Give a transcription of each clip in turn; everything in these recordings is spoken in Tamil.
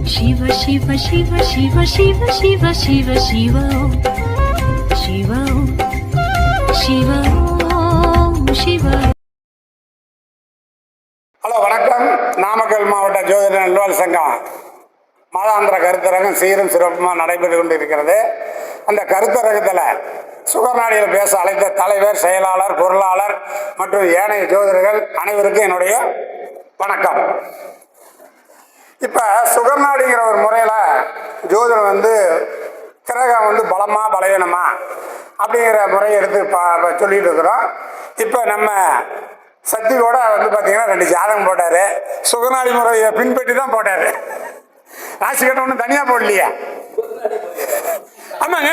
शिव शिव शिव शिव शिव शिव शिव शिव शिव शिव शिव. ஹலோ, வணக்கம். நாமக்கல் மாவட்ட ஜோதிட நல்வாழ் சங்கம் மாதாந்திர கருத்தரங்கம் சீரும் சிறப்புமாக நடைபெற்று கொண்டிருக்கிறது. அந்த கருத்தரங்கத்தில் சுகர்நாடியில் பேச அழைத்த தலைவர், செயலாளர், பொருளாளர் மற்றும் ஏனைய ஜோதிடர்கள் அனைவருக்கும் என்னுடைய வணக்கம். இப்போ சுகர்நாடிங்கிற ஒரு முறையில் ஜோதிடம் கிரகம் பலமா பலவீனமா அப்படிங்கிற முறையை எடுத்து சொல்லிட்டு இருக்கிறோம். இப்போ நம்ம சக்தியோட பார்த்தீங்கன்னா 2 ஜாதகம் போட்டார். சுகநாடி முறையை பின்பற்றி தான் போட்டார். ராசி கட்ட ஒன்றும் தனியாக போடலையா? ஆமாங்க,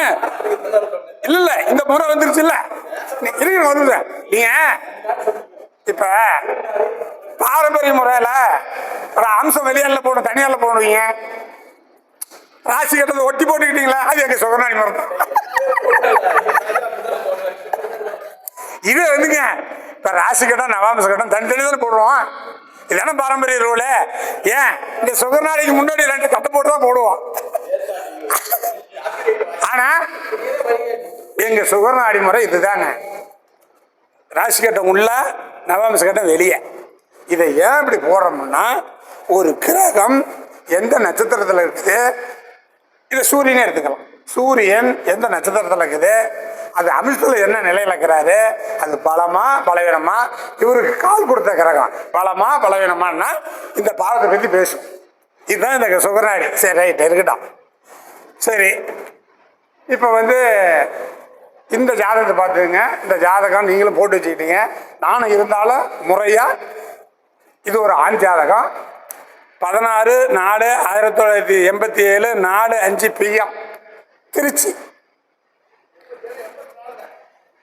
இல்லை இந்த முறை வந்துருச்சு. இல்லை இருக்கு வந்து நீங்கள் இப்போ பாரம்பரிய முறையில் ஒரு அம்சம் வெளியால போடணும், தனியால போடுவீங்க. ராசி கட்டத்தை ஒட்டி போட்டுக்கிட்டீங்களா? அது எங்க சுகநாடி முறை தான். இது இப்ப ராசி கட்டம் நவாம்ச கட்டம் தனித்தனி தானே போடுவோம். இதான பாரம்பரிய ரூலு. ஏன் இந்த சுகநாடிக்கு முன்னாடி 2 கட்டை போட்டு தான் போடுவோம். ஆனா எங்க சுகநாடி முறை இதுதாங்க. ராசி கட்டம் உள்ள, நவாம்ச கட்டம் வெளியே. இதை ஏன் இப்படி போடுறோம்னா, ஒரு கிரகம் எந்த நட்சத்திரத்தில் இருக்குது, இதை சூரியனே எடுத்துக்கலாம். சூரியன் எந்த நட்சத்திரத்தில் இருக்குது, அது அமிர்தத்தில் என்ன நிலையில் இருக்கிறாரு, அது பலமா பலவீனமா, இவருக்கு கால் கொடுத்த கிரகம் பலமா பலவீனமானா இந்த பாவத்தை பற்றி பேசும். இதுதான் இந்த சுகநாடி. சரி, ரைட், இருக்கட்டும். சரி, இப்போ இந்த ஜாதகத்தை பார்த்துங்க. இந்த ஜாதகம் நீங்களும் போட்டு வச்சுக்கிட்டீங்க. நானும் இருந்தாலும் முறையாக இது ஒரு ஆண் ஜாதகம். 16/4/1987 4:05 PM திருச்சி.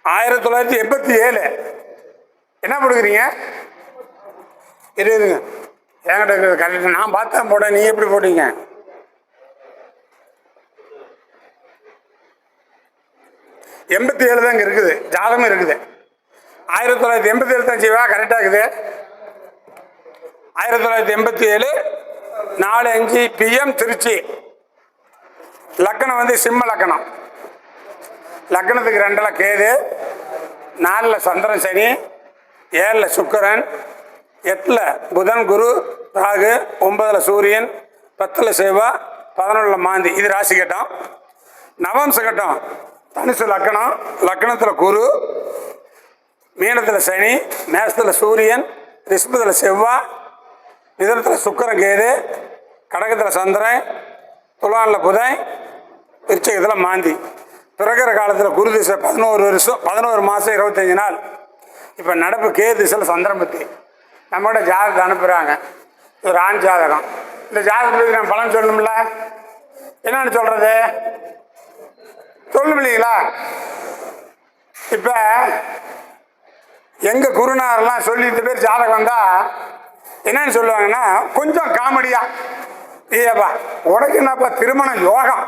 1987 என்ன கொடுக்குறீங்க? இருங்க, என்கிட்ட இருக்கிறது கரெக்ட். நான் பார்த்தேன் போட, நீ எப்படி போட்டீங்க? தான் இங்கே இருக்குது, ஜாதகம் இருக்குது. 1987 தான் செய்வா, கரெக்டாக இருக்குது. 1987 4:05 PM திருச்சி. லக்கணம் சிம்ம லக்கணம். லக்கணத்துக்கு 2ல் கேது, 4ல் சந்திரன் சனி, 7ல் சுக்கிரன், 8ல் புதன் குரு ராகு, 9ல் சூரியன், 10ல் செவ்வாய், 11ல் மாந்தி. இது ராசி கட்டம். நவம்ச கட்டம் தனுசு லக்கணம். லக்கணத்தில் குரு, மீனத்தில் சனி, மேசத்தில் சூரியன், ரிஷபத்தில் செவ்வாய், மிதுனத்தில் சுக்கிரன் கேது, கடகத்தில் சந்திரன், துலானில் புதன், விருச்சிகத்தில் மாந்தி. பிறகுற காலத்தில் குரு திசை 11 வருஷம் 11 மாதம் 25 நாள். இப்போ நடப்பு கேது திசையில் சந்திரன் பற்றி நம்மளோட ஜாதகத்தை அனுப்புகிறாங்க. ஒரு ஆண் ஜாதகம். இந்த ஜாதகத்துக்கு நான் பலன் சொல்லணும்ல, என்னன்னு சொல்கிறது சொல்லணும் இல்லைங்களா? இப்போ எங்கள் குருநாரெல்லாம் சொல்லி இந்த பேர் ஜாதகம் வந்தால் என்னன்னு சொல்லுவாங்கன்னா, கொஞ்சம் காமெடியா, ஏப்பா உனக்கு என்னப்பா திருமண யோகம்,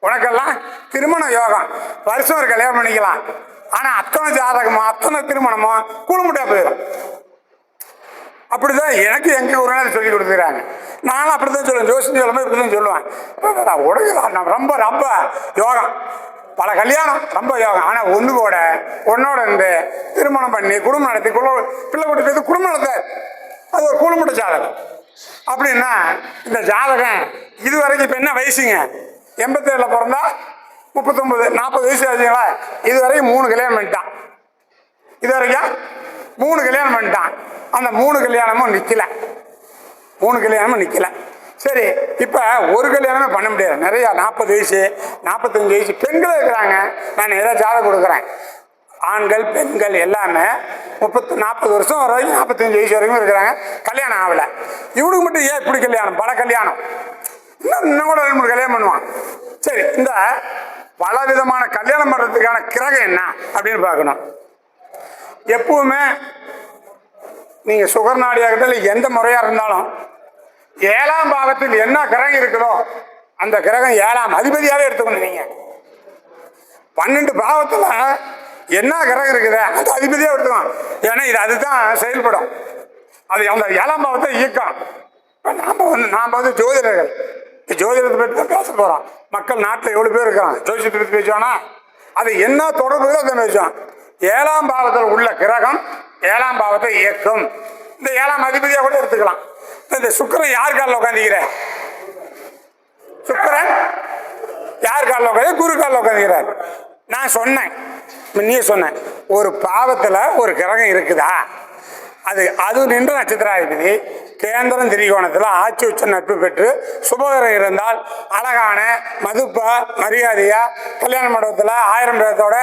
உனக்கெல்லாம் திருமண யோகம், வருஷம் ஒரு கல்யாணம் பண்ணிக்கலாம். ஆனால் அத்தனை ஜாதகமோ அத்தனை திருமணமோ குடும்பட்டா போயிடும். அப்படிதான் எனக்கு எங்கள் குருநாதர் சொல்லி கொடுத்துக்கிறாங்க. நானும் அப்படித்தான் சொல்லுவேன். ஜோசியம் சொல்லும்போது இப்படி தான் சொல்லுவேன். உனக்கு ரொம்ப ரொம்ப யோகம், பல கல்யாணம் ரொம்ப யோகம். ஆனால் உன்னோட இருந்து திருமணம் பண்ணி குடும்பம் நடத்தி பிள்ளை கூட்டி போய் குடும்பம் நடத்த, அது ஒரு குடும்பட்ட ஜாதகம். அப்படின்னா இந்த ஜாதகம் இது வரைக்கும் இப்போ என்ன வயசுங்க? 87 பிறந்தா 39 40 வயசு ஆச்சுங்களா? இது வரைக்கும் 3 கல்யாணம் பண்ணிட்டான். இது வரைக்கும் 3 கல்யாணம் பண்ணிட்டான். அந்த 3 கல்யாணமும் நிற்கல. 3 கல்யாணமும் நிற்கல. சரி, இப்போ ஒரு கல்யாணமே பண்ண முடியாது. நிறையா 40 வயசு 45 வயசு பெண்களும் இருக்கிறாங்க. நான் ஏதாவது ஜாதகம் கொடுக்குறேன். ஆண்கள் பெண்கள் எல்லாமே 40 வருஷம் வரைக்கும் 45 வயசு வரைக்கும் இருக்கிறாங்க. கல்யாணம் ஆகலை. இவனுக்கு மட்டும் ஏன் இப்படி கல்யாணம்? பல கல்யாணம், இன்னும் கூட 2-3 கல்யாணம் பண்ணுவான். சரி, இந்த பல விதமான கல்யாணம் பண்ணுறதுக்கான கிரகம் என்ன அப்படின்னு பார்க்கணும். எப்பவுமே நீங்கள் சுகர்நாடியாகட்டும் எந்த முறையாக இருந்தாலும் 7ஆம் பாகத்தில் என்ன கிரகம் இருக்குதோ அந்த கிரகம் 7ஆம் அதிபதியாகவே எடுத்துக்கணும். நீங்கள் 12 பாவத்தில் என்ன கிரகம் இருக்குது அந்த அதிபதியாக எடுத்துக்கணும். ஏன்னா இது அதுதான் செயல்படும். அது அந்த 7ஆம் பாவத்தை இயக்கம். இப்போ நாம் வந்து ஜோதிடர்கள், ஜோதிடத்தை பற்றி தான் பேச போகிறோம். மக்கள் நாட்டில் எவ்வளோ பேர் இருக்கிறாங்க, ஜோதிடத்தை பற்றி பேசுவானா? அது என்ன தொடர்பு தான் பேசுவான். 7ஆம் பாவத்தில் உள்ள கிரகம் 7ஆம் பாவத்தை இயக்கும். இந்த 7ஆம் அதிபதியாக கூட எடுத்துக்கலாம். இந்த சுக்கிரன் யார் காலில் உட்காந்துக்கிற? சுக்கிரன் யார் காலில் உட்காந்து? குரு காலில் உட்காந்துக்கிறார். நான் சொன்னேன், நீ சொன்னேன், ஒரு பாவத்தில் ஒரு கிரகம் இருக்குதா, அது நின்ற நட்சத்திராதிபதி கேந்திரம் திரிகோணத்தில் ஆட்சி உச்ச நட்பு பெற்று சுபகரம் இருந்தால் அழகான மதுப்பா மரியாதையா கல்யாண மண்டபத்தில் 1000 பேர்த்தோட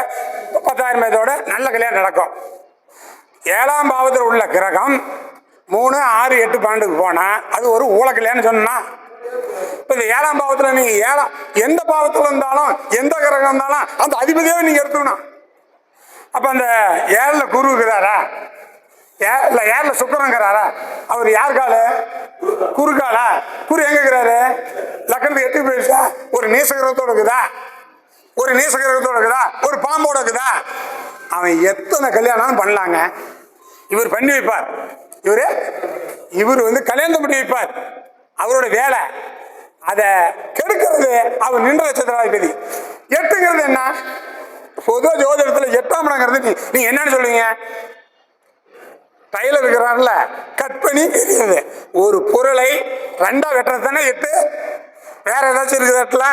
10,000 பேர்த்தோட நல்ல கல்யாணம் நடக்கும். 7ஆம் பாவத்தில் உள்ள கிரகம் 3, 6, 8, 12க்கு போனால் அது ஒரு ஊழ கல்யாணம் சொன்னா. இப்போ இந்த 7ஆம் பாவத்தில் நீங்கள் எந்த பாவத்தில் இருந்தாலும் எந்த கிரகம் இருந்தாலும் அந்த அதிபதியாவே நீங்கள் எடுத்துக்கணும். அப்போ அந்த 7ல் குரு இருக்கிறாரா, இல்லை 7ல் சுக்கிரங்கிறாரா, அவர் யார் காலு? குரு காலா? குரு எங்க இருக்கிறாரு? லக்னத்துக்கு 8 போயிடுச்சா? ஒரு நீசகிரகத்தோட இருக்குதா? ஒரு நீசகிரகத்தோட இருக்குதா? ஒரு பாம்போட இருக்குதா? அவன் எத்தனை கல்யாணம் பண்ணலாங்க. இவர் பண்ணி வைப்பார். இவர் வந்து கல்யாணம் பண்ணி வைப்பார். அவரோட வேலை அதை கெடுக்கிறது. அவர் நின்ற நட்சத்திராதிபதி. 8ங்கிறது என்ன? பொதுவாக ஜோதிடத்தில் 8ஆம் இடங்கிறது நீங்க என்னன்னு சொல்லுவீங்க? டைலர் இருக்கிறார்ல, கட் பண்ணி தெரியுது. ஒரு பொருளை 2ஆ வெட்டுறது தானே 8. வேற ஏதாச்சும் இருக்குதுல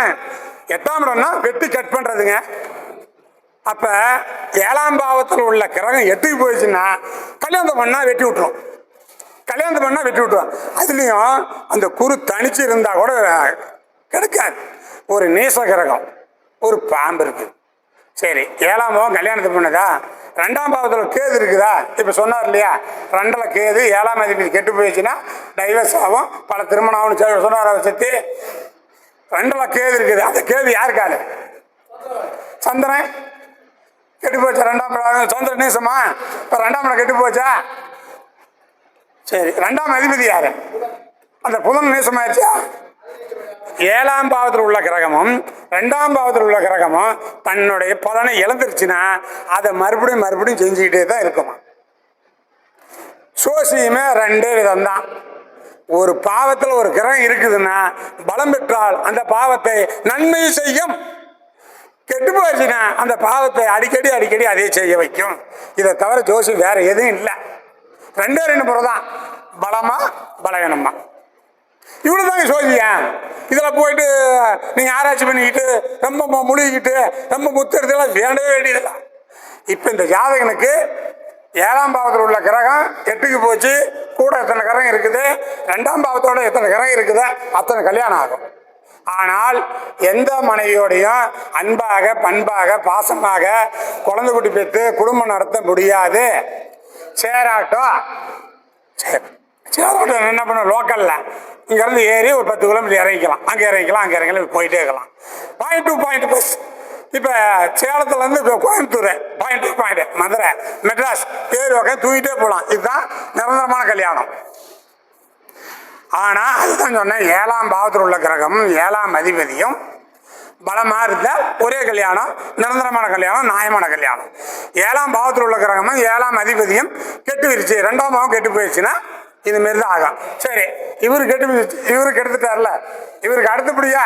8ஆம் இடம்னா வெட்டி கட் பண்றதுங்க. அப்ப 7ஆம் பாவத்தில் உள்ள கிரகம் 8க்கு போயிடுச்சுன்னா கல்யாணம் பண்ணா வெட்டி விட்டுரும். கல்யாணம் பண்ணா வெட்டி விட்டுரும். அதுலயும் அந்த குரு தனிச்சு இருந்தா கூட கிடைக்காது. ஒரு நீச கிரகம், ஒரு பாம்பு இருக்கு. சரி, 7ஆம் பாவம் கல்யாணத்தை பண்ணதா? 2ஆம் பாவத்தில் கேது இருக்குதா? இப்போ சொன்னார் இல்லையா, 2ல் கேது 7ஆம் அதிபதி கெட்டு போயிடுச்சுன்னா டைவர்ஸ் ஆகும், பல திருமணம் ஆகும்னு சொன்னார். அதை சுற்றி 2ல் கேது இருக்குது. அந்த கேது யாருக்காரு? சந்திரன் கெட்டு போச்சா? 2ஆம் இடம் சந்திரன் நேசமா? இப்போ 2ஆம் இடம் கெட்டு போச்சா? சரி, 2ஆம் அதிபதி யாரு? அந்த புதன் நேசமாயிருச்சா? 7ஆம் பாவத்தில் உள்ள கிரகமும் 2ஆம் பாவத்தில் உள்ள கிரகமும் தன்னுடைய பலனை இழந்துருச்சுன்னா அதை மறுபடியும் செஞ்சுக்கிட்டே தான் இருக்குமா. சோசியமே 2 விதம் தான். ஒரு பாவத்தில் ஒரு கிரகம் இருக்குதுன்னா பலம் பெற்றால் அந்த பாவத்தை நன்மை செய்யும். கெட்டு போச்சுன்னா அந்த பாவத்தை அடிக்கடி அதே செய்ய வைக்கும். இதை தவிர ஜோசி வேற எதுவும் இல்லை. 2 முறை தான், பலமா பலவீனமா. இவ்வளவுதாங்க சோதியா. இதுல போயிட்டு நீங்க ஆராய்ச்சி பண்ணிக்கிட்டு ரொம்ப முழுகிட்டு ரொம்ப முத்துறதுலாம் வேண்டவே வேண்டியதில்லை. இப்ப இந்த ஜாதகனுக்கு 7ஆம் பாவத்தில் உள்ள கிரகம் 8க்கு போச்சு, கூட எத்தனை கிரகம் இருக்குது, 2ஆம் பாவத்தோட எத்தனை கிரகம் இருக்குது, அத்தனை கல்யாணம் ஆகும். ஆனால் எந்த மனைவியோடையும் அன்பாக பண்பாக பாசமாக குழந்தை குட்டி பெற்று குடும்பம் நடத்த முடியாது. சேராட்டம் என்ன பண்ண, லோக்கல்ல இங்கேருந்து ஏறி ஒரு 10 கிலோமீட்டர் இறங்கிக்கலாம், அங்கே இறங்கிக்கலாம் போயிட்டே இருக்கலாம். Point to point bus. இப்போ சேலத்துலேருந்து இப்போ Coimbatore point to point, Madurai, Madras ஏறி உட்காந்து தூங்கிட்டே போகலாம். இதுதான் நிரந்தரமான கல்யாணம். ஆனால் அதுதான் சொன்னேன், 7ஆம் பாவத்தில் உள்ள கிரகம் 7ஆம் அதிபதியும் பலமாக இருந்தால் ஒரே கல்யாணம், நிரந்தரமான கல்யாணம், நியாயமான கல்யாணம். 7ஆம் பாவத்தில் உள்ள கிரகமும் 7ஆம் அதிபதியும் கெட்டு விரிச்சு 2ஆம் பாவம் கெட்டு போயிடுச்சுன்னா இதுமாரி தான் ஆகும். சரி, இவருக்கு எடுத்துட்டார்ல, இவருக்கு அடுத்தபடியா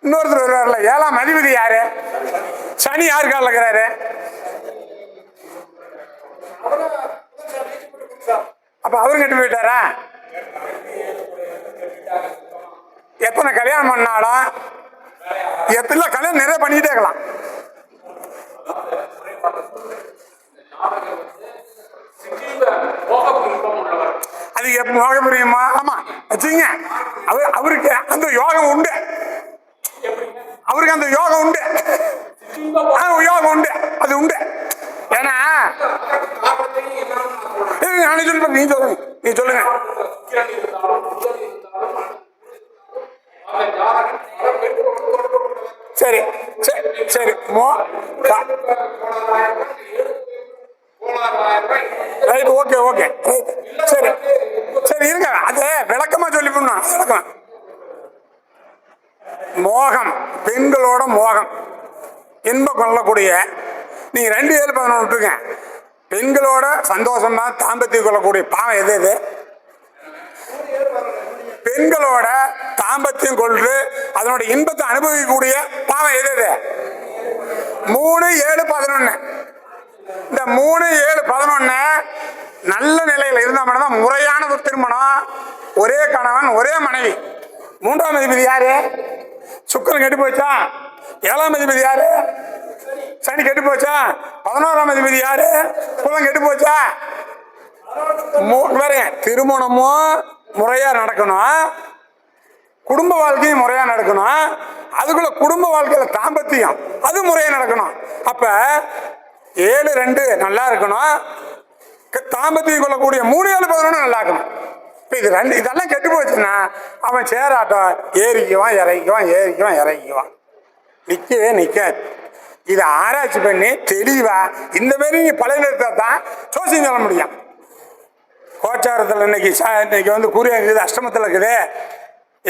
இன்னொருத்தர் வருவார்ல, 7ஆம் அதிபதி யாரு? சனி யார் காலில் இருக்கிறாரு? அப்ப அவரு கெட்டு போயிட்டாரா? எத்தனை கல்யாணம் பண்ணாலும் எத்தனை கல்யாணம் நிறைய பண்ணிக்கிட்டே இருக்கலாம். அது எப்ப மோக புரியுமா? ஆமா வச்சுங்க. அவருக்கு அந்த யோகம் உண்டு, அவருக்கு அந்த யோகம் உண்டு, யோகம் உண்டு, அது உண்டு. ஏன்னா நீ சொல்லுங்க. சரி சரி ரைட், ஓகே ஓகே, சரி சரி இருங்க, அது விளக்கமா சொல்லி போடணும். விளக்கம், மோகம், பெண்களோட மோகம், இன்பம் கொள்ளக்கூடிய, நீங்க 2-7-11 விட்டுருங்க. பெண்களோட சந்தோஷமா தாம்பத்தியம் கொள்ளக்கூடிய பாவம் எது? பெண்களோட தாம்பத்தியம் கொண்டு அதனோட இன்பத்தை அனுபவிக்கக்கூடிய பாவம் எது எது? 3, 7, 11. இந்த 3, 7, 11 நல்ல நிலையில் இருந்தா மட்டும்தான் முறையான ஒரு திருமணம். ஒரே கணவன் ஒரே மனைவி. 3ஆம் அதிபதி யாரு? சுக்கிரன் கெட்டு போச்சா? 7ஆம் அதிபதி யாரு? சனி கெட்டு போச்சா? 11ஆம் அதிபதி யாரு? புதன் கெட்டு போச்சா? திருமணமும் முறையா நடக்கணும், குடும்ப வாழ்க்கையும் முறையா நடக்கணும், அதுக்குள்ள குடும்ப வாழ்க்கையில தாம்பத்தியம் அது முறையா நடக்கணும். அப்ப 7, 2 நல்லா இருக்கணும், தாம்பத்தியம் கொள்ளக்கூடிய 3, 7, 11 நல்லா இருக்கணும். இது இதெல்லாம் கெட்டு போச்சுன்னா அவன் சேராட்டம் ஏறிக்குவான் இறக்கிக்குவான் நிற்கவே நிற்காது. இதை ஆராய்ச்சி பண்ணி தெளிவா இந்த மாதிரி நீ பழைய நிறுத்தா தான் சோசியம் சொல்ல முடியும். கோச்சாரத்தில் இன்னைக்கு வந்து கூறிய இருக்குது, அஷ்டமத்தில் இருக்குது,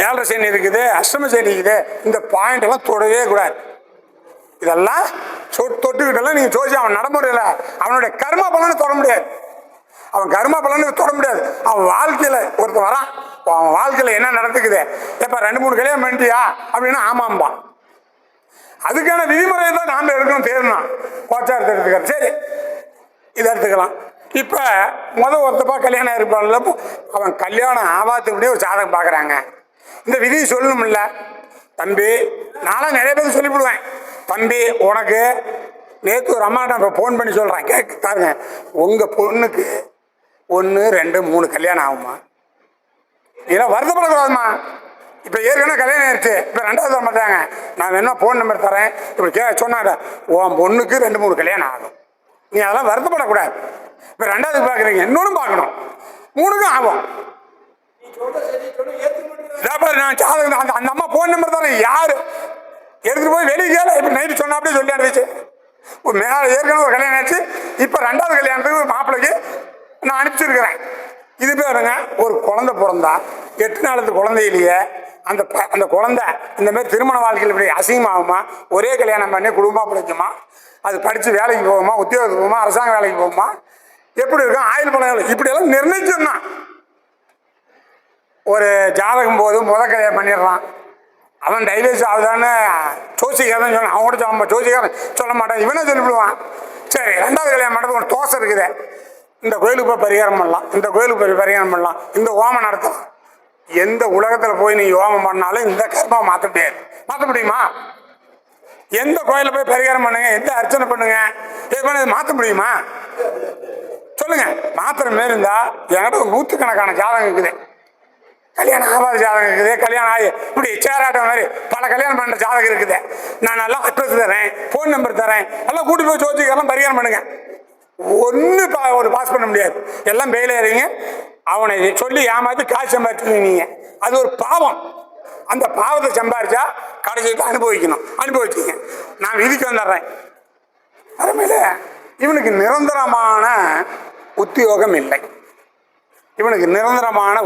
7 சனி இருக்குது, அஷ்டம சனி இருக்குது. இந்த பாயிண்ட் எல்லாம் தொடவே கூடாது. இதெல்லாம் தொட்டுக்கிட்டெல்லாம் நீங்கள் சோசியம் அவன் நடைமுறையில் அவனுடைய கர்ம பலனை தொட முடியாது. அவன் கர்ம பலனை தொட முடியாது. அவன் வாழ்க்கையில் ஒருத்தர் வரான், அவன் வாழ்க்கையில் என்ன நடந்துக்குது, எப்போ 2, 3 கல்யாணம் பண்ணிட்டியா அப்படின்னா ஆமாம்பா. அதுக்கான விதிமுறையை தான் நாம் எடுக்கணும், தேரணும். கோச்சாரத்தை எடுத்துக்கலாம், சரி இதை எடுத்துக்கலாம். இப்போ ஒருத்தப்பா கல்யாணம் இருப்பான்ல, அவன் கல்யாணம் ஆகாதபடியே ஒரு ஜாதகம் பார்க்குறாங்க. இந்த விதியை சொல்லணும்ல தம்பி. நானும் நிறைய பேருக்கு சொல்லிவிடுவேன், தம்பி உனக்கு நேற்று ஒரு அம்மாட்ட இப்போ ஃபோன் பண்ணி சொல்கிறேன், பாருங்க உங்கள் பொண்ணுக்கு 1, 2, 3 கல்யாணம் ஆகுமா? இதெல்லாம் வருத்தப்படக்கூடாதுமா. இப்போ ஏற்கனவே கல்யாணம் ஆயிடுச்சு, இப்போ 2வது மாட்டாங்க, நான் வேணா ஃபோன் நம்பர் தரேன் இப்படி சொன்னாங்க, உன் பொண்ணுக்கு 2, 3 கல்யாணம் ஆகும். நீ அதெல்லாம் வருத்தப்படக்கூடாது. இப்போ 2வது பார்க்குறீங்க, இன்னொன்று பார்க்கணும், 3க்கும் ஆகும். நான் ஜாதகம் அந்த அம்மா ஃபோன் நம்பர் தரேன், யார் எடுத்துகிட்டு போய் வெளியே கேள. இப்போ நைட்டு சொன்னா அப்படியே சொல்லி அனுப்பிச்சு. மேலே ஏற்கனவே ஒரு கல்யாணம் ஆச்சு, இப்போ 2வது கல்யாணத்துக்கு மாப்பிள்ளைக்கு நான் அனுப்பிச்சிருக்கிறேன். இது பேருங்க, ஒரு குழந்தை பிறந்தா 8 நாளுக்கு குழந்தையிலேயே அந்த குழந்தை இந்த மாதிரி திருமண வாழ்க்கையில் இப்படி அசிங்கமாகுமா? ஒரே கல்யாணம் பண்ணி குடும்பமாக பிடிக்குமா? அது படித்து வேலைக்கு போகுமா, உத்தியோகத்துக்கு போகுமா, அரசாங்க வேலைக்கு போகுமா, எப்படி இருக்கும், ஆயுள் பலம் இப்படியெல்லாம் நிர்ணயிச்சிடணும். ஒரு ஜாதகம் போது கல்யாணம் பண்ணிடுறான், அவன் டைவர்ஸ் ஆகுதான்னு ஜோசிக்காரன் சொன்னான். அவன் கூட ஜோசிக்காரன் சொல்ல மாட்டான், இவனே சொல்லிவிடுவான். சரி 2வது கல்யாணம் பண்ணுறது ஒரு தோசை இருக்குது, இந்த கோயிலுக்கு போய் பரிகாரம் பண்ணலாம், இந்த கோயிலுக்கு போய் பரிகாரம் பண்ணலாம், இந்த ஓமம் நடத்தலாம். எந்த உலகத்தில் போய் நீ ஓமம் பண்ணாலும் இந்த கர்மாவை மாற்ற முடியாது. மாற்ற முடியுமா? எந்த கோயிலில் போய் பரிகாரம் பண்ணுங்க, எந்த அர்ச்சனை பண்ணுங்க, இது பண்ண மாற்ற முடியுமா? சொல்லுங்க. மாத்திர மாரி இருந்தா என்கிட்ட ஒரு 100கணக்கான ஜாதகம் இருக்குது, கல்யாணம் ஆகாத ஜாதகம் இருக்குது, கல்யாணம் ஆகி இப்படி சேராட்டம் மாதிரி பல கல்யாணம் பண்ணுற ஜாதகம் இருக்குது. நான் நல்லா அட்ரஸ் தரேன், ஃபோன் நம்பர் தரேன், எல்லாம் கூட்டி போய் சோதிக்கலாம் பரிகாரம் பண்ணுங்க. ஒரு பாஸ் பண்ண முடியாது. எல்லாம் பெயில் ஏறீங்க, அவனை சொல்லி ஏமாற்றி காசு சம்பாதிச்சுருவீங்க. அது ஒரு பாவம். அந்த பாவத்தை சம்பாதிச்சா கடைசிக்கு அனுபவிச்சிங்க. நான் விதிக்கு வந்துடுறேன். அதுமாதிரி இவனுக்கு நிரந்தரமான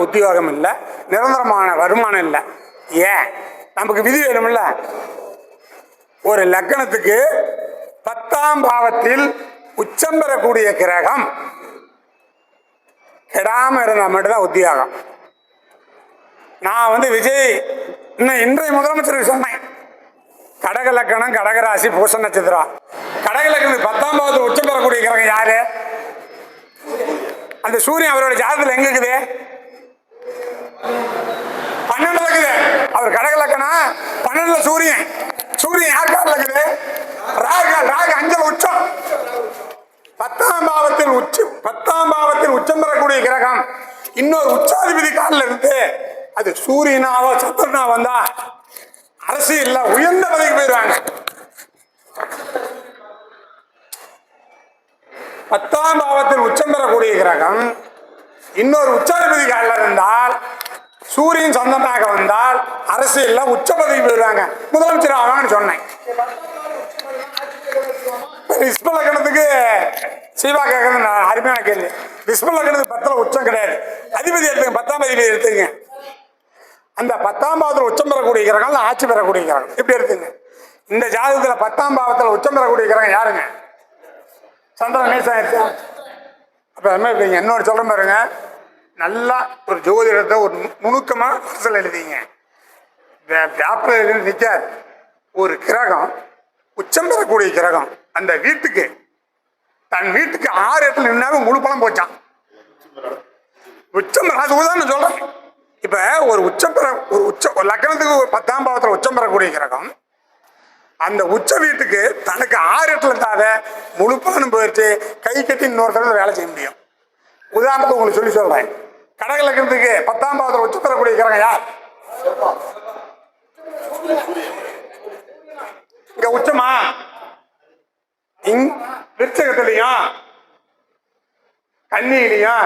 உத்தியோகம் இல்லை, நிரந்தரமான வருமானம் இல்லை. ஏன்? நமக்கு விதி வேணும்ல. ஒரு லக்னத்துக்கு 10ஆம் பாவத்தில் உச்சம் பெறக்கூடிய கிரகம் கெடாம இருந்தால் மட்டும்தான் உத்தியோகம். நான் விஜய் இன்றைய முதலமைச்சருக்கு சொன்னேன், கடக லக்கணம், கடகராசி, பூச நட்சத்திரம். கடக லக்கணத்துக்கு 10ஆம் பாவத்தில் உச்சம் பெறக்கூடிய கிரகம் யாரு? அந்த சூரியன் அவரோட ஜாதகத்தில் எங்க இருக்குது? 12 இருக்குது. அவர் கடக லக்கணம், 12 சூரியன் யார் காலில் இருக்குது? ராகு 5 உச்சம். 10ஆம் பாவத்தில் உச்சம் பெறக்கூடிய கிரகம் இன்னொரு உச்சாதிபதி காலில் இருந்து அது சூரியனாவோ சந்திரனா வந்தா அரசியல்ல உயர்ந்த பதவிக்கு போயிடுவாங்க. 10ஆம் பாவத்தில் உச்சம் பெறக்கூடிய கிரகம் இன்னொரு உச்சாதிபதி காலில் இருந்தால், சூரியன் சந்திரனாக வந்தால் அரசியல்ல உச்ச பதவிக்கு போயிடுவாங்க, முதலமைச்சர் ஆவாங்கன்னு சொன்னேன். விஸ்வலக்கணத்துக்கு சீவா கேட்கறது அருமையான கேள்வி. விஸ்வலக்கணத்துக்கு 10ல் உச்சம் கிடையாது. அதிபதி எடுத்துங்க, 10ஆம் அதிபதி எடுத்துங்க. அந்த 10ஆம் பாவத்தில் உச்சம் பெறக்கூடிய கிரகம் ஆட்சி பெறக்கூடிய கிரகம் இப்படி எடுத்துங்க. இந்த ஜாதகத்தில் 10ஆம் பாவத்தில் உச்சம் பெறக்கூடிய கிரகம் யாருங்க? சந்திரன் நேசம் ஆயிடுச்சா? அப்போ அது மாதிரி என்னோட சொல்கிறேன் பாருங்க, நல்லா ஒரு ஜோதிடத்தை ஒரு நுணுக்கமாக மனசில் எழுதிங்க. பேப்பர் நிற்காது. ஒரு கிரகம் உச்சம் பெறக்கூடிய கிரகம் அந்த வீட்டுக்கு தன் வீட்டுக்கு 6 இடத்துல நின்னாவே முழு பலம் போச்சான். உச்சம் அது உதாரணம் சொல்றேன். இப்ப ஒரு லக்னத்துக்கு 10ஆம் பாவத்தில் உச்சம் பெறக்கூடிய கிரகம் அந்த உச்ச வீட்டுக்கு தனக்கு 6 இடத்துல இருந்தாத முழு பலனும் போயிடுச்சு. கை கட்டி இன்னொருத்தர வேலை செய்ய முடியும். உதாரணத்துக்கு உங்களுக்கு சொல்றேன். கடக லக்னத்துக்கு 10ஆம் பாவத்தில் உச்சம் பெறக்கூடிய கிரகம் யார்? இங்க உச்சமா விருச்சகத்திலையும் கன்னியிலையும்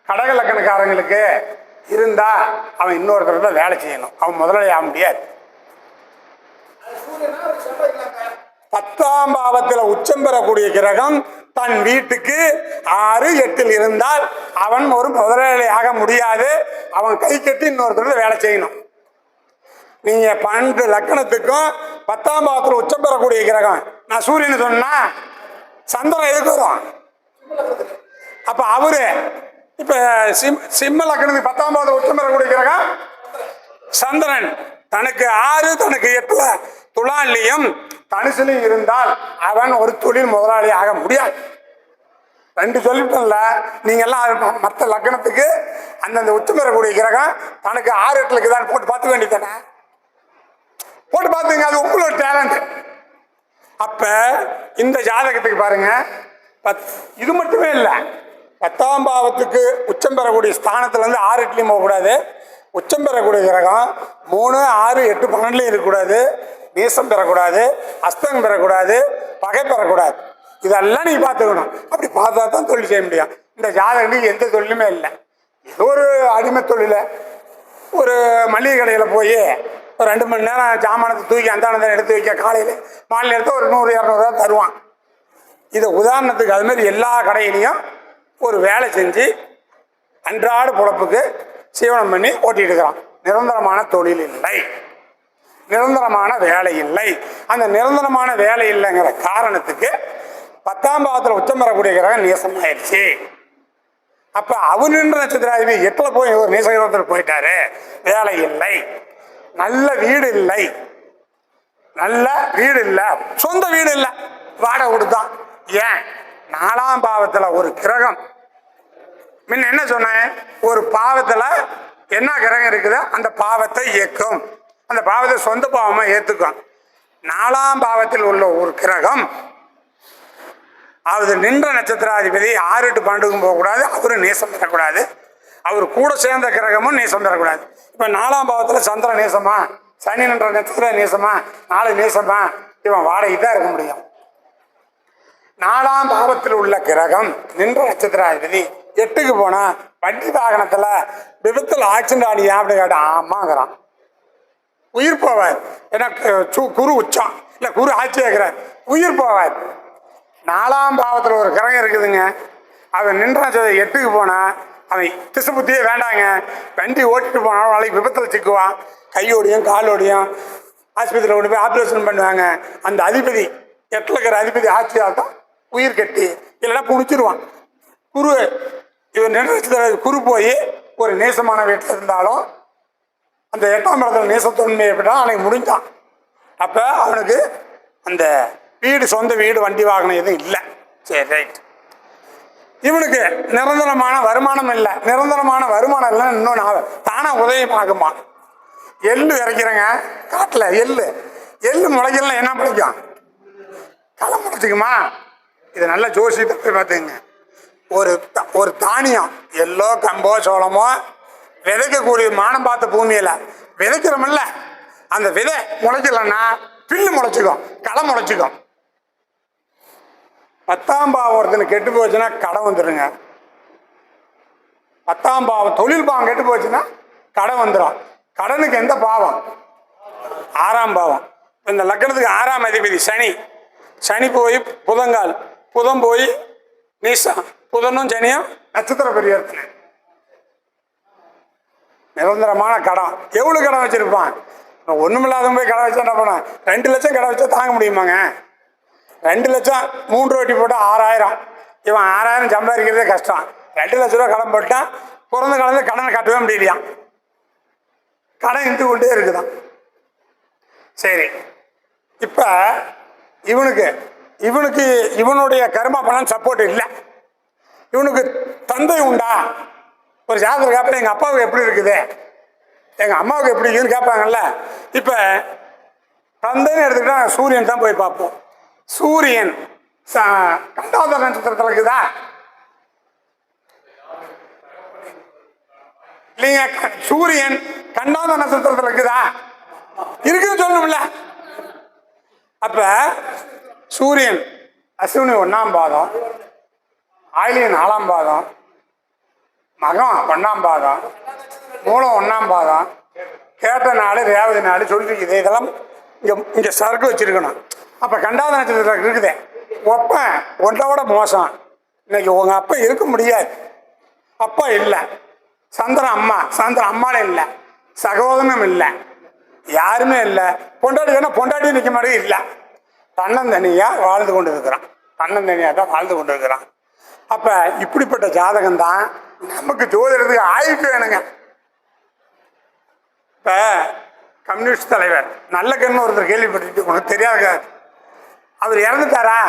கடக லக்கணக்காரங்களுக்கு இருந்தா அவன் இன்னொருத்தர வேலை செய்யணும். அவன் முதலாளி ஆக முடியாது. 10ஆம் பாவத்தில் உச்சம் பெறக்கூடிய கிரகம் தன் வீட்டுக்கு 6, 8 இருந்தால் அவன் ஒரு முதலாளி ஆக முடியாது. அவன் கை கட்டி இன்னொருத்தர வேலை செய்யணும். நீங்க 12 லக்கணத்துக்கும் 10ஆம் பாவத்தில் உச்சம் பெறக்கூடிய கிரகம் நான் சூரியன் சொன்னா சந்திரன் எதுக்கு வரும்? அப்ப அவரு இப்ப சிம்ம லக்கணத்துக்கு 10ஆம் பாவத்தில் உச்சம் பெறக்கூடிய கிரகம் சந்திரன் தனக்கு 6, தனக்கு 8 துலாலையும் தனுசிலையும் இருந்தால் அவன் ஒரு தொழில் முதலாளி ஆக முடியாது. 2 சொல்லிட்டோம்ல. நீங்க எல்லாம் மற்ற லக்கணத்துக்கு அந்தந்த உச்சம் பெறக்கூடிய கிரகம் தனக்கு 6, 8 தான் போட்டு பார்த்துக்க வேண்டியதானே. போட்டு பார்த்துங்க. அது உங்களோட டேலண்ட். அப்ப இந்த ஜாதகத்துக்கு பாருங்க, இது மட்டுமே இல்லை. 10ஆம் பாவத்துக்கு உச்சம் பெறக்கூடிய ஸ்தானத்துல இருந்து 6, 8 போகக்கூடாது. உச்சம் பெறக்கூடிய கிரகம் 3, 6, 8, 12 இருக்கக்கூடாது. நேசம் பெறக்கூடாது. அஸ்தம் பெறக்கூடாது. பகை பெறக்கூடாது. இதெல்லாம் நீங்க பார்த்துக்கணும். அப்படி பார்த்தா தான் தொழில் செய்ய முடியும். இந்த ஜாதகத்துக்கு எந்த தொழிலுமே இல்லை. ஒரு அடிமை தொழில ஒரு மளிகை கடையில் போய் ஒரு 2 மணி நேரம் ஜாமானத்தை தூக்கி அந்தானத்தை எடுத்து வைக்க காலையில் மாலை நேரத்தில் ஒரு 100, 200 தருவான். இதை உதாரணத்துக்கு அது மாதிரி எல்லா கடையிலையும் ஒரு வேலை செஞ்சு அன்றாட பொழப்புக்கு சீவனம் பண்ணி ஓட்டிட்டு இருக்கிறான். நிரந்தரமான தொழில் இல்லை, நிரந்தரமான வேலை இல்லை. அந்த நிரந்தரமான வேலை இல்லைங்கிற காரணத்துக்கு 10ஆம் பாவத்தில் உச்சம் பெறக்கூடிய கிரகம் நேசமாயிருச்சு. அப்ப அவனுன்ற நட்சத்திராதிபதி 8ல் போய் ஒரு நேசகிரகத்தில் போயிட்டாரு. வேலை இல்லை, நல்ல வீடு இல்லை, நல்ல வீடு இல்லை, சொந்த வீடு இல்லை, வாடகை கொடுத்தான். ஏன்? 4ஆம் பாவத்தில் ஒரு கிரகம். முன்ன என்ன சொன்னேன்? ஒரு பாவத்தில் என்ன கிரகம் இருக்குதோ அந்த பாவத்தை இயக்கும். அந்த பாவத்தை சொந்த பாவமா ஏத்துக்கும். 4ஆம் பாவத்தில் உள்ள ஒரு கிரகம் அது நின்ற நட்சத்திராதிபதி 6, 8, 12 போகக்கூடாது. அவரு நேசம் பெறக்கூடாது. அவர் கூட சேர்ந்த கிரகமும் நேசம் பெறக்கூடாது. இப்ப 4ஆம் பாவத்தில் சந்திரன் நேசமா, சனி நின்ற நட்சத்திரம் நேசமா, 4 நேசமா, இவன் வாடகை தான் இருக்க முடியும். 4ஆம் பாவத்தில் உள்ள கிரகம் நின்ற நட்சத்திராதிபதி 8க்கு போனா வண்டி வாகனத்துல விபத்துல ஆக்சிடென்ட் ஆனியா அப்படின்னு கேட்டா ஆமாங்கிறான். உயிர் போவார். ஏன்னா குரு உச்சம் இல்ல குரு ஆட்சி ஆகிறார். உயிர் போவார். 4ஆம் பாவத்தில் ஒரு கிரகம் இருக்குதுங்க. அவன் நின்ற 8க்கு போனா அவன் திசை புத்தியே வேண்டாங்க. வண்டி ஓட்டிட்டு போனாலும் நாளைக்கு விபத்தில் சிக்குவான். கையோடையும் காலோடையும் ஆஸ்பத்திரியில் கொண்டு போய் ஆப்ரேஷன் பண்ணுவாங்க. அந்த அதிபதி 8ல் இருக்கிற அதிபதி ஆட்சியாக தான் உயிர் கட்டி இல்லைன்னா புடிச்சிருவான். குரு இவன் நின்ற குரு போய் ஒரு நேசமான வீட்டில் இருந்தாலும் அந்த 8ஆம் இடத்துல நேசத்தன்மை எப்படின்னா அன்னைக்கு முடிஞ்சான். அப்போ அவனுக்கு அந்த வீடு, சொந்த வீடு, வண்டி வாகனம் எதுவும் இல்லை. சரி, ரைட். இவனுக்கு நிரந்தரமான வருமானம் இல்லை. நிரந்தரமான வருமானம் இல்லை. இன்னொன்று தானா உதவி பார்க்குமா. எள்ளு இறக்கிறேங்க காட்டில். எள்ளு முளைக்கலாம். என்ன முளைக்கும்? களை முளைச்சிக்குமா? இது நல்ல ஜோசியத்தை போய் பார்த்துங்க. ஒரு தானியம் எள்ளோ கம்போ சோளமோ விதைக்கக்கூடிய மானம் பார்த்த பூமியில விதைக்கிறோம்ல, அந்த விதை முளைக்கலன்னா பில்லு முளைச்சிக்கும், களை முளைச்சிக்கும். 10ஆம் பாவம் ஒருத்தனுக்கு கெட்டு போச்சுன்னா கடை வந்துடுங்க. 10ஆம் பாவம் தொழில் பாவம் கெட்டு போச்சுன்னா கடை வந்துடும். கடனுக்கு எந்த பாவம்? 6ஆம் பாவம். இந்த லக்னத்துக்கு 6ஆம் அதிபதி சனி. சனி போய் புதங்கால், புதன் போய் நீசம், புதனும் சனியும் நட்சத்திர பெரியத்துல நிரந்தரமான கடன். எவ்வளவு கடன் வச்சிருப்பான்? ஒண்ணுமில்லாத போய் கடை வச்சா என்ன பண்ண? 2 லட்சம் கடை வச்சா தாங்க முடியுமாங்க? 2 லட்சம் 3 வட்டி போட்டால் 6000. இவன் 6000 சம்பாதிக்கிறதே கஷ்டம். 2 லட்ச ரூபா கடன் போட்டான். பிறந்த காலத்தில் கடனை கட்டவே முடியலையாம், கடன் இருந்து கொண்டே இருக்குதான். சரி, இப்போ இவனுக்கு இவனுடைய கர்மா பலன் சப்போர்ட் இல்லை. இவனுக்கு தந்தை உண்டா? ஒரு ஜாதகர் கேட்பேன், எங்கள் அப்பாவுக்கு எப்படி இருக்குது, எங்கள் அம்மாவுக்கு எப்படி இருக்குன்னு கேட்பாங்கல்ல. இப்போ தந்தைன்னு எடுத்துக்கிட்டா சூரியன் தான் போய் பார்ப்போம். சூரியன் கண்டாத நட்சத்திரத்தில் இருக்குதா? இல்லைங்க, சூரியன் கண்டாத நட்சத்திரத்தில் இருக்குதா? இருக்குன்னு சொல்லணும்ல. அப்ப சூரியன் அஸ்வினி 1ஆம் பாதம், ஆயிலியம் 4ஆம் பாதம், மகம் 1ஆம் பாதம், மூலம் 1ஆம் பாதம், கேட்ட நாள் ரேவதி நாள் சொல்லிருக்குது. இதெல்லாம் இங்க சரக்கு வச்சிருக்கணும். அப்ப கண்டாத நட்சத்திரத்தில் இருக்குது. ஒப்பன் ஒன்றோட மோசம். இன்னைக்கு உங்க அப்பா இருக்க முடியாது, அப்பா இல்லை. சந்திரன் அம்மாவும் இல்லை, சகோதரனும் இல்லை, யாருமே இல்லை. பொண்டாட்டி நிற்க மாதிரி இல்லை, தன்னந்தனியா வாழ்ந்து கொண்டு இருக்கிறான். அப்ப இப்படிப்பட்ட ஜாதகம் தான் நமக்கு ஜோதிடத்துக்கு ஆய்வுக்கு வேணுங்க. இப்ப கம்யூனிஸ்ட் தலைவர் நல்லக்கண்ணு ஒருத்தர் கேள்விப்பட்டு உனக்கு தெரியாது, அவர் இறந்துட்டாரா?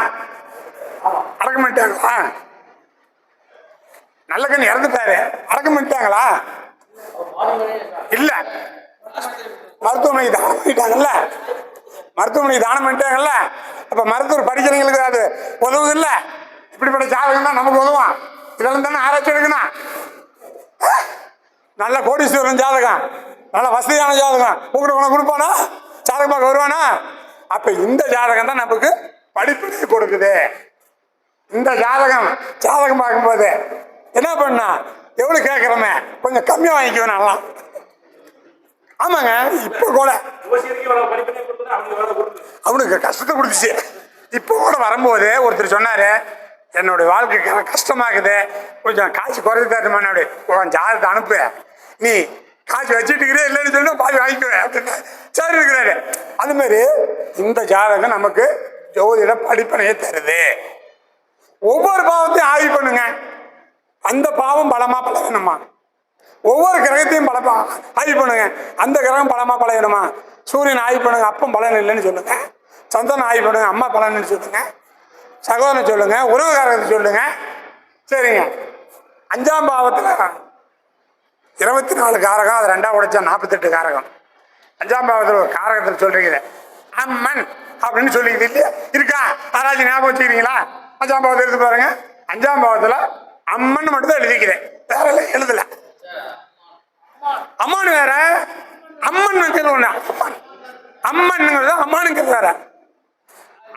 அடக்கம் பண்ணிட்டாங்களா? நல்லக்கண்ணு இறந்துட்டாரு, அடக்கம் பண்ணிட்டாங்களா? இல்ல, மருத்துவமனைக்கு தானம் பண்ணிட்டாங்கல்ல. அப்ப மருத்துவர் படிக்கிறவங்களுக்கு அது உதவுது இல்ல. இப்படிப்பட்ட ஜாதகம் தான் நமக்கு உதவும். இதெல்லாம் தானே ஆராய்ச்சி எடுக்கணும். நல்ல கோடீஸ்வரன் ஜாதகம், நல்ல வசதியான ஜாதகம் உங்களுக்கு கொடுப்பானா? ஜாதகம் பார்க்க வருவானா? அப்ப இந்த ஜாதகம் தான் நமக்கு படிப்பினை கொடுக்குது. இந்த ஜாதகம் பார்க்கும்போது என்ன பண்ணா, எவ்வளவு கேட்கிறோமே கொஞ்சம் கம்மியா வாங்கிக்குவேன் நல்லா. ஆமாங்க, இப்ப கூட அவனுக்கு கஷ்டத்தை கொடுத்துச்சு. இப்போ கூட வரும்போது ஒருத்தர் சொன்னாரு, என்னுடைய வாழ்க்கை கஷ்டமாக்குது, கொஞ்சம் காசு குறைச்சி தருமானோட உன் ஜாதகத்தை அனுப்பு, நீ காசு வச்சுட்டு இல்லைன்னு சொன்னா பாதி வாங்கிக்குவேன் அப்படின்னு சரி இருக்கிறாரு. அந்த மாதிரி இந்த ஜாதகம் நமக்கு ஜோதிட படிப்பனையே தருது. ஒவ்வொரு பாவத்தையும் ஆய்வு பண்ணுங்க. அந்த பாவம் பலமா பழகணுமா? ஒவ்வொரு கிரகத்தையும் ஆய்வு பண்ணுங்க. அந்த கிரகம் பலமா பழகணுமா? சூரியன் ஆய்வு பண்ணுங்க, அப்பம் பலன் இல்லைன்னு சொல்லுங்க. சந்திரன் ஆய்வு பண்ணுங்க, அம்மா பலன்னு சொல்லுங்க. சகோதரன் சொல்லுங்க, உறவுகாரத்தை சொல்லுங்க. சரிங்க, 5ஆம் பாவத்துல 24 காரகம், அது 2ஆ உடைச்சா 48 காரகம். 5ஆம் பாவத்தில் ஒரு காரகத்தில் சொல்றீங்க அம்மன் அப்படின்னு சொல்லிக்கிது இல்லையா? இருக்கா? யாராச்சும் ஞாபகம் வச்சுக்கிறீங்களா? 5ஆம் பாவத்தை எடுத்து பாருங்க. 5ஆம் பாவத்துல அம்மன் மட்டும் தான் எழுதிக்கிறேன், வேற எல்லாம் எழுதல. அம்மன் வேற, அம்மன் ஒண்ணு, அம்மன்ங்கிறது அம்மானுங்கிறது வேற.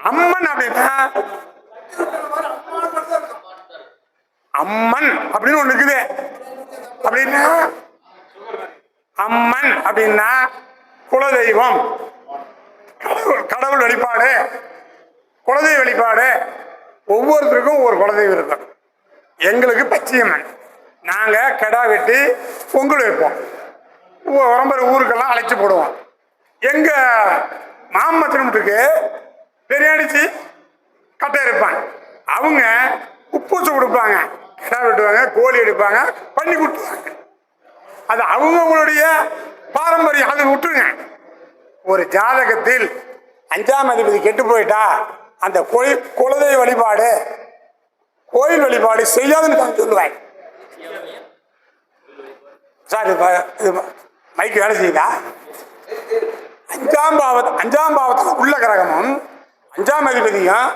அம்மன் அப்படின்னா அம்மன் அப்படின்னு ஒண்ணு இருக்குது. அப்படின்னா அம்மன் அப்படின்னா குலதெய்வம், கடவுள் வழிபாடு, குலதெய்வ வழிபாடு. ஒவ்வொருத்தருக்கும் ஒரு குலதெய்வம் இருக்கும். எங்களுக்கு பச்சையம்மன், நாங்க கிடா வெட்டி பொங்கல் வைப்போம், உரம்பர் ஊருக்கெல்லாம் அழைச்சி போடுவோம். எங்க மாமத்தினத்துக்கு பெரியாடிச்சு கட்டை இருப்பாங்க, அவங்க உப்பூசை கொடுப்பாங்க, கிடா வெட்டுவாங்க, கோழி எடுப்பாங்க, பண்ணி கொடுத்துவாங்க. அது அவங்களுடைய பாரம்பரியம், அதை விட்டுருங்க. ஒரு ஜாதகத்தில் 5ஆம் அதிபதி கெட்டு போயிட்டா அந்த குலதெய்வ வழிபாடு, கோயில் வழிபாடு செய்யாதுன்னு தான் சொல்லுவாங்க. சார் இது மைக்கு வேலை செய்யுதா? 5ஆம் பாவத்தில் உள்ள கிரகமும் 5ஆம் அதிபதியும்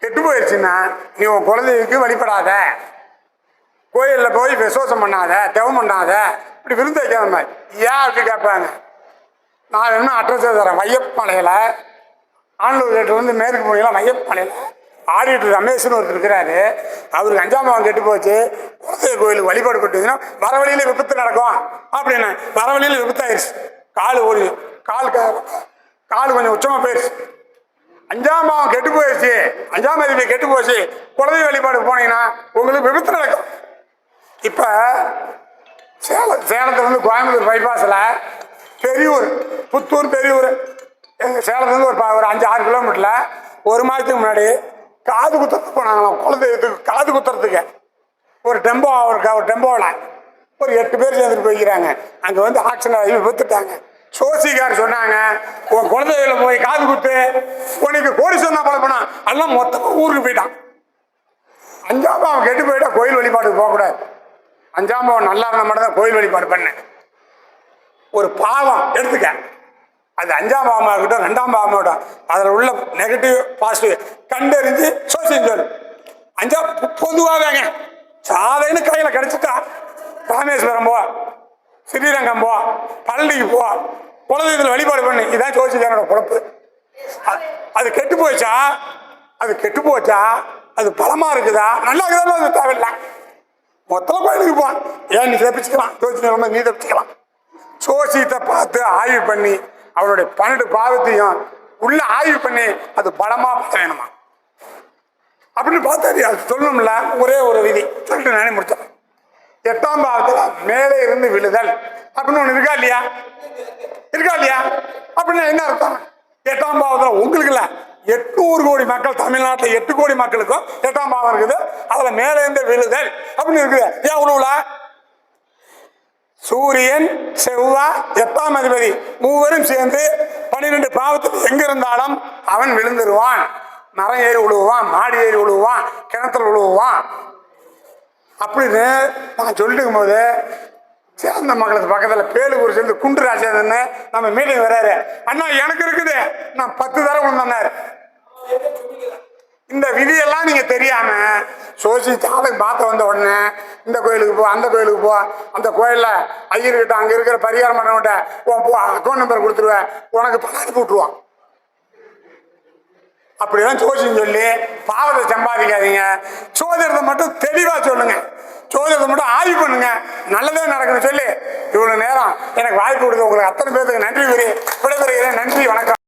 கெட்டு போயிடுச்சுன்னா நீ உன் குலதெய்வத்துக்கு வழிபடாத, கோயிலில் போய் விசேஷம் பண்ணாத, தெவம் பண்ணாத, இப்படி விருந்து வைக்காத மாதிரி. ஏன் அப்படி கேட்பாங்க. நான் என்ன அட்ரஸ் தரேன். வையப்பாளையில் ஆண்டூர் கேட்டு மேற்கு போனீங்கன்னா வையப்பாளையில் ஆடிட்டர் ரமேஷ்னு ஒருத்தர் இருக்கிறாரு. அவருக்கு 5ஆம் பாவம் கெட்டு போச்சு, குலதெய்வ கோயிலுக்கு வழிபாடு கொடுத்தீங்கன்னா வர வழியில் விபத்து நடக்கும் அப்படின்னு. வர வழியில் விபத்தாயிருச்சு, கால் கொஞ்சம் உச்சமாக போயிடுச்சு. 5ஆம் பாவம் கெட்டு போயிடுச்சு, 5ஆம் அதிபதி கெட்டு போச்சு, குலதெய்வ வழிபாடு போனீங்கன்னா உங்களுக்கு விபத்து நடக்கும். இப்போ சேலத்துலேருந்து கோயம்புத்தூர் பைபாஸில் பெரியூர், புத்தூர் பெரியூர், எங்கள் சேலத்துலேருந்து ஒரு 5-6 கிலோமீட்டரில் 1 மாதத்துக்கு முன்னாடி காது குத்துறதுக்கு போனாங்களாம். குலதெய்வத்துக்கு காது குத்துறதுக்கு ஒரு டெம்போவில் ஒரு 8 பேர் சேர்ந்துட்டு போய்க்கிறாங்க. அங்கே வந்து ஆக்சிடென்ட் ஆகி விபத்துட்டாங்க. சோசிக்கார் சொன்னாங்க, உன் குழந்தைகளை போய் காது குத்து, உனக்கு கோடீஸ்வரனா பழப்பனா எல்லாம் மொத்தமாக ஊருக்கு போயிட்டான். 5ஆம் பாவம் கெட்டு போயிட்டா கோயில் வழிபாட்டுக்கு போகக்கூடாது. 5ஆம் பாவம் நல்லா இருந்தால் மட்டும் தான் கோயில் வழிபாடு பண்ண. ஒரு பாவம் எடுத்துக்க, அது 5ஆம் பாவமாக இருக்கட்டும் 2ஆம் பாவமாக இருக்கட்டும், அதில் உள்ள நெகட்டிவ் பாசிட்டிவ் கண்டறிஞ்சு சோசியம் சொல்லு. 5ஆம் பொதுவாகங்க சாதைன்னு கையில் கிடைச்சிட்டா ராமேஸ்வரம் போ, ஸ்ரீரங்கம் போ, பழனிக்கு போ, குலதெய்வத்தில் வழிபாடு பண்ணு. இதுதான் ஜோசிக்காரனோட பொழப்பு. அது கெட்டு போச்சா, அது பலமா இருக்குதா, நல்லா இருக்குதா, அது தேவையில்லை. மொத்தம் கோயிலுக்கு போ, ஏன் நீ தப்பிச்சுக்கலாம், ஜோசியம் நீ தப்பிச்சுக்கலாம். சோசியத்தை பார்த்து ஆய்வு பண்ணி அவனுடைய 12 பாவத்தையும் உள்ள ஆய்வு பண்ணி அது பலமா வேணுமா அப்படின்னு பார்த்தாரு. அது சொல்லணும்ல, ஒரே ஒரு விதி சொல்லிட்டு நானே முடிச்சேன். 8ஆம் பாவத்தில் மேலே இருந்து விழுதல் அப்படின்னு ஒன்று இருக்கா இல்லையா அப்படின்னா என்ன அர்த்தம்? 8ஆம் பாவத்தில் உங்களுக்கு இல்லை, 800 கோடி மக்கள், தமிழ்நாட்டில் 8 கோடி மக்களுக்கும் 8ஆம் பாவம் இருக்குது. அதில் மேலே இருந்து விழுதல் அப்படின்னு இருக்குது. ஏன் உழுவுல? சூரியன் செவ்வாய் 8ஆம் அதிபதி மூவரும் சேர்ந்து 12 பாவத்துக்கு எங்க இருந்தாலும் அவன் விழுந்துருவான். மரம் ஏறி விழுவான், மாடி ஏறி விழுவான், கிணத்துல விழுவான் அப்படின்னு நான் சொல்லிட்டு போது சேர்ந்த மக்களுக்கு பக்கத்தில் பேலுக்கூர் சேர்ந்து குண்டு ராஜேந்திரன் நம்ம மீட்டிங் வர்றாரு. அண்ணா எனக்கு இருக்குது, நான் 10 தடவை விழுந்தேன்னாரு. இந்த விதியெல்லாம் நீங்க தெரியாம சோசி சாதகம் பார்த்த வந்த உடனே இந்த கோயிலுக்கு போ, அந்த கோயிலுக்கு போ, அந்த கோயில்ல ஐயர்கிட்ட அங்க இருக்கிற பரிகாரம் பண்ணவட்ட உன் போ அக்கௌண்ட் நம்பர் கொடுத்துருவேன், உனக்கு பணம் அனுப்பி விட்டுருவான். அப்படிதான் ஜோசியம் சொல்லி பாவத்தை சம்பாதிக்காதீங்க. சோதரத்தை மட்டும் தெளிவா சொல்லுங்க, சோதரத்தை மட்டும் ஆய்வு பண்ணுங்க, நல்லதே நடக்குன்னு சொல்லி இவ்வளவு நேரம் எனக்கு வாய்ப்பு கொடுத்து உங்களுக்கு அத்தனை பேருக்கு நன்றி கூறி விடைபெறுகிறேன். நன்றி, வணக்கம்.